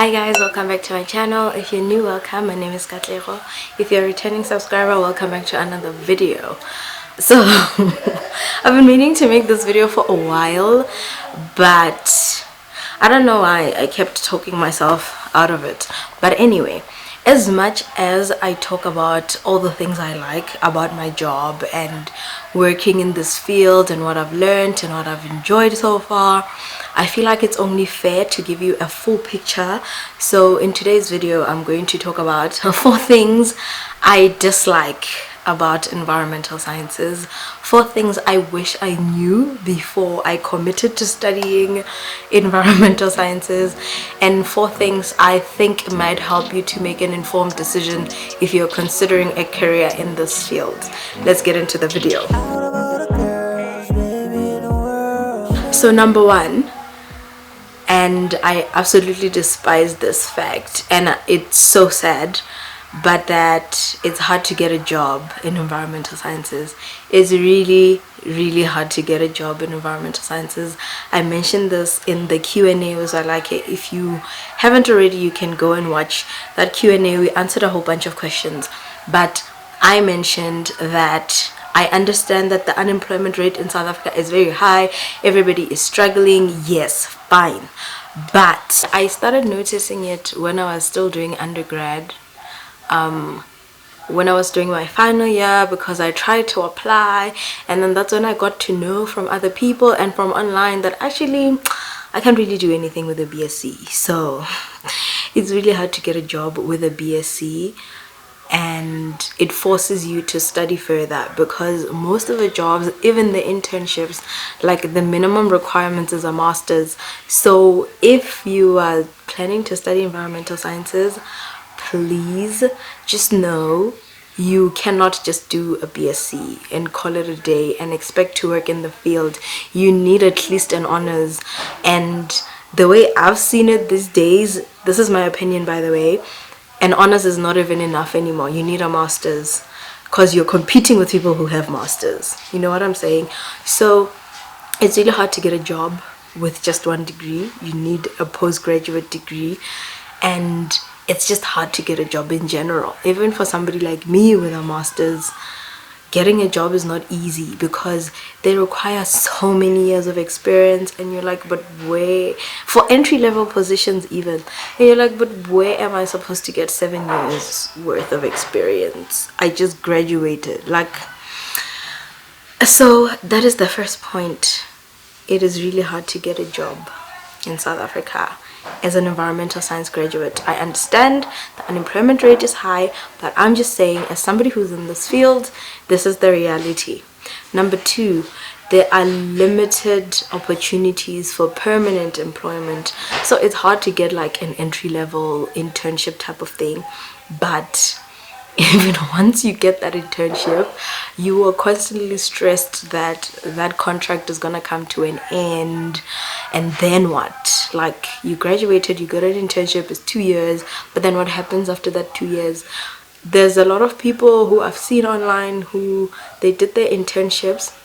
Hi guys, welcome back to my channel. If you're new, welcome. My name is Katlego. If you're a returning subscriber, welcome back to another video. So I've been meaning to make this video for a while, but I don't know why I kept talking myself out of it. But anyway, as much as I talk about all the things I like about my job and working in this field and what I've learned and what I've enjoyed so far, I feel like it's only fair to give you a full picture. So in today's video, I'm going to talk about 4 things I dislike about environmental sciences, 4 things I wish I knew before I committed to studying environmental sciences, and 4 things I think might help you to make an informed decision if you're considering a career in this field. Let's get into the video. So number 1, and I absolutely despise this fact, and it's so sad, but that it's hard to get a job in environmental sciences. It's really hard to get a job in environmental sciences. I mentioned this in the Q&A. Was I like it? If you haven't already, you can go and watch that Q&A. We answered a whole bunch of questions, but I mentioned that I understand that the unemployment rate in South Africa is very high. Everybody is struggling. Yes, fine. But I started noticing it when I was still doing undergrad. When I was doing my final year, because I tried to apply, and then that's when I got to know from other people and from online that actually I can't really do anything with a BSc. So it's really hard to get a job with a BSc, and it forces you to study further, because most of the jobs, even the internships, like the minimum requirements is a master's. So if you are planning to study environmental sciences, please just know you cannot just do a BSc and call it a day and expect to work in the field. You need at least an honors, and the way I've seen it these days, this is my opinion by the way, an honors is not even enough anymore. You need a master's, because you're competing with people who have masters. You know what I'm saying? So it's really hard to get a job with just 1 degree. You need a postgraduate degree, and it's just hard to get a job in general. Even for somebody like me with a master's, getting a job is not easy, because they require so many years of experience, and you're like, but where, for entry-level positions even, and you're like, but where am I supposed to get 7 years worth of experience? I just graduated. Like, so that is the first point. It is really hard to get a job in South Africa as an environmental science graduate. I understand the unemployment rate is high, but I'm just saying, as somebody who's in this field, this is the reality. Number 2, there are limited opportunities for permanent employment. So it's hard to get like an entry-level internship type of thing, but even once you get that internship, you are constantly stressed that that contract is gonna come to an end, and then what? Like, you graduated, you got an internship, it's 2 years, but then what happens after that 2 years? There's a lot of people who I've seen online who they did their internships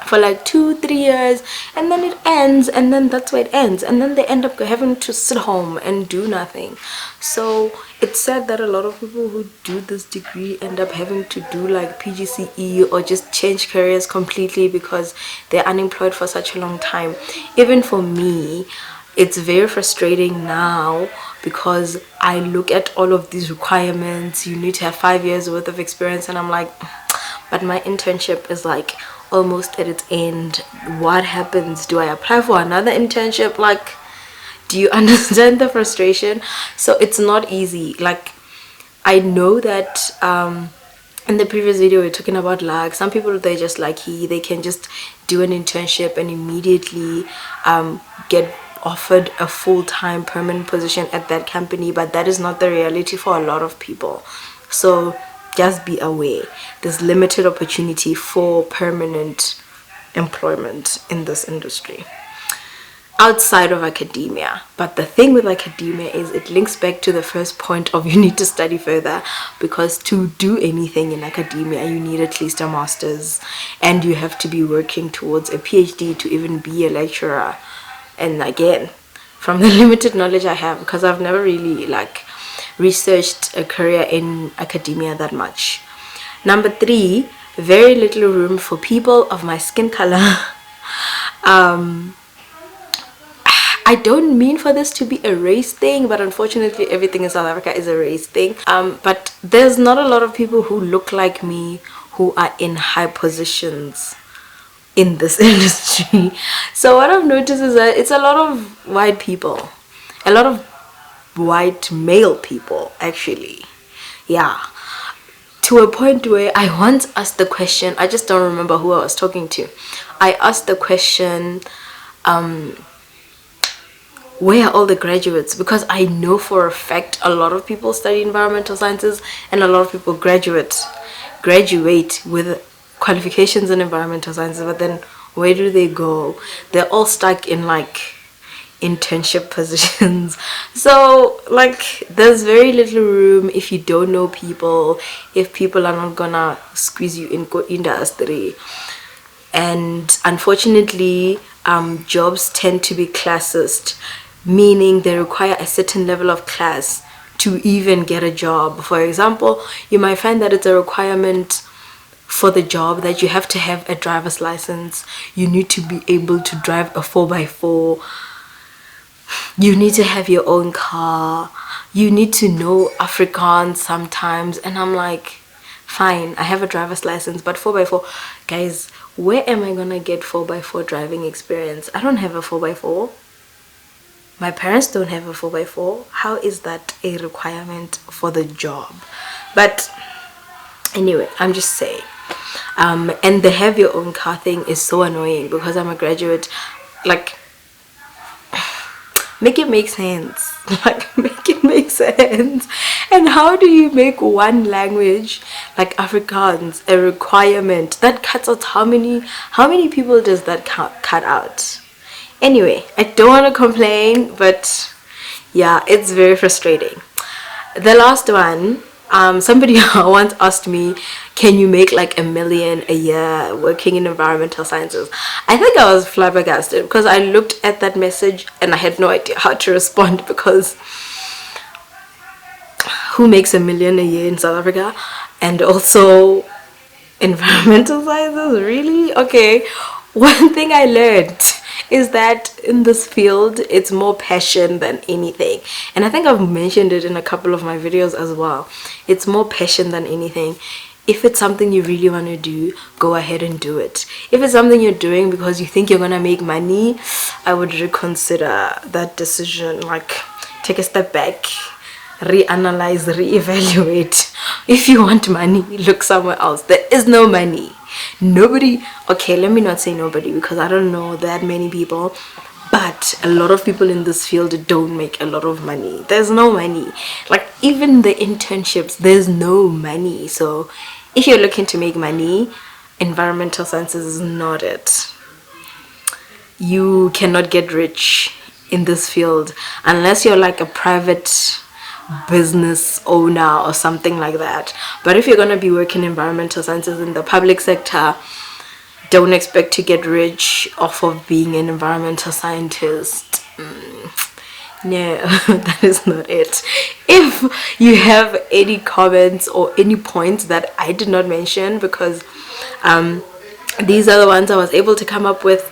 for like 2-3 years, and then it ends, and then that's where it ends, and then they end up having to sit home and do nothing. So it's sad that a lot of people who do this degree end up having to do like PGCE or just change careers completely because they're unemployed for such a long time. Even for me, it's very frustrating now, because I look at all of these requirements. You need to have 5 years worth of experience, and I'm like, but my internship is like almost at its end. What happens? Do I apply for another internship? Like, do you understand the frustration? So it's not easy. Like, I know that in the previous video we were talking about luck. Some people, they're just lucky, they can just do an internship and immediately get offered a full-time permanent position at that company, but that is not the reality for a lot of people. So just be aware, there's limited opportunity for permanent employment in this industry outside of academia. But the thing with academia is it links back to the first point of you need to study further, because to do anything in academia you need at least a master's, and you have to be working towards a PhD to even be a lecturer. And again, from the limited knowledge I have, because I've never really like researched a career in academia that much. Number 3, very little room for people of my skin color. I don't mean for this to be a race thing, but unfortunately everything in South Africa is a race thing. But there's not a lot of people who look like me who are in high positions in this industry. So what I've noticed is that it's a lot of white people, a lot of white male people actually. Yeah, to a point where I once asked the question, I just don't remember who I was talking to. I asked the question, where are all the graduates? Because I know for a fact a lot of people study environmental sciences and a lot of people graduate with qualifications in environmental sciences, but then where do they go? They're all stuck in like internship positions. So like there's very little room if you don't know people, if people are not gonna squeeze you in industry. And unfortunately jobs tend to be classist, meaning they require a certain level of class to even get a job. For example, you might find that it's a requirement for the job that you have to have a driver's license, you need to be able to drive a 4x4, you need to have your own car, you need to know Afrikaans sometimes. And I'm like, fine, I have a driver's license, but 4x4, guys, where am I gonna get 4x4 driving experience? I don't have a 4x4. My parents don't have a 4x4. How is that a requirement for the job? But anyway, I'm just saying. And the have your own car thing is so annoying because I'm a graduate. Like, make it make sense. Like, make it make sense. And how do you make one language like Afrikaans a requirement? That cuts out how many people does that cut out? Anyway, I don't want to complain, but yeah, it's very frustrating. The last one, somebody once asked me, can you make like $1 million a year working in environmental sciences? I think I was flabbergasted because I looked at that message and I had no idea how to respond, because who makes $1 million a year in South Africa? And also environmental sciences, really? Okay, one thing I learned is that in this field it's more passion than anything, and I think I've mentioned it in a couple of my videos as well. It's more passion than anything. If it's something you really want to do, go ahead and do it. If it's something you're doing because you think you're gonna make money, I would reconsider that decision. Like, take a step back, reanalyze, reevaluate. If you want money, look somewhere else. There is no money. Nobody, okay, let me not say nobody because I don't know that many people, but a lot of people in this field don't make a lot of money. There's no money. Like, even the internships, there's no money. So if you're looking to make money, environmental sciences is not it. You cannot get rich in this field unless you're like a private business owner or something like that. But if you're going to be working environmental sciences in the public sector, don't expect to get rich off of being an environmental scientist. No, that is not it. If you have any comments or any points that I did not mention, because these are the ones I was able to come up with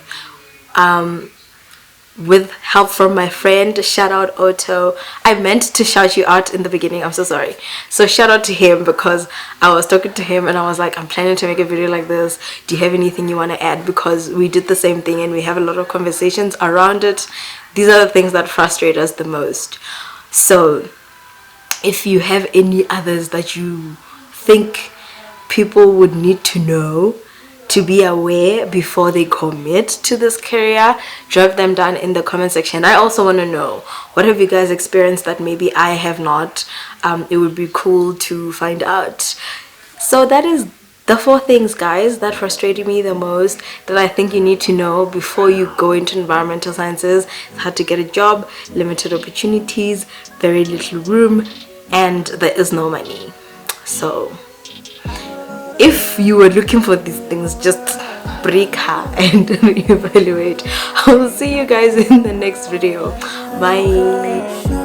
help from my friend. Shout out Otto. I meant to shout you out in the beginning, I'm so sorry. So shout out to him, because I was talking to him and I was like, I'm planning to make a video like this, do you have anything you want to add? Because we did the same thing and we have a lot of conversations around it. These are the things that frustrate us the most. So if you have any others that you think people would need to know, to be aware before they commit to this career, drop them down in the comment section. I also want to know, what have you guys experienced that maybe I have not? It would be cool to find out. So that is the 4 things, guys, that frustrated me the most, that I think you need to know before you go into environmental sciences. How to get a job, limited opportunities, very little room, and there is no money. So if you were looking for these things, just break her and reevaluate I'll see you guys in the next video. Bye.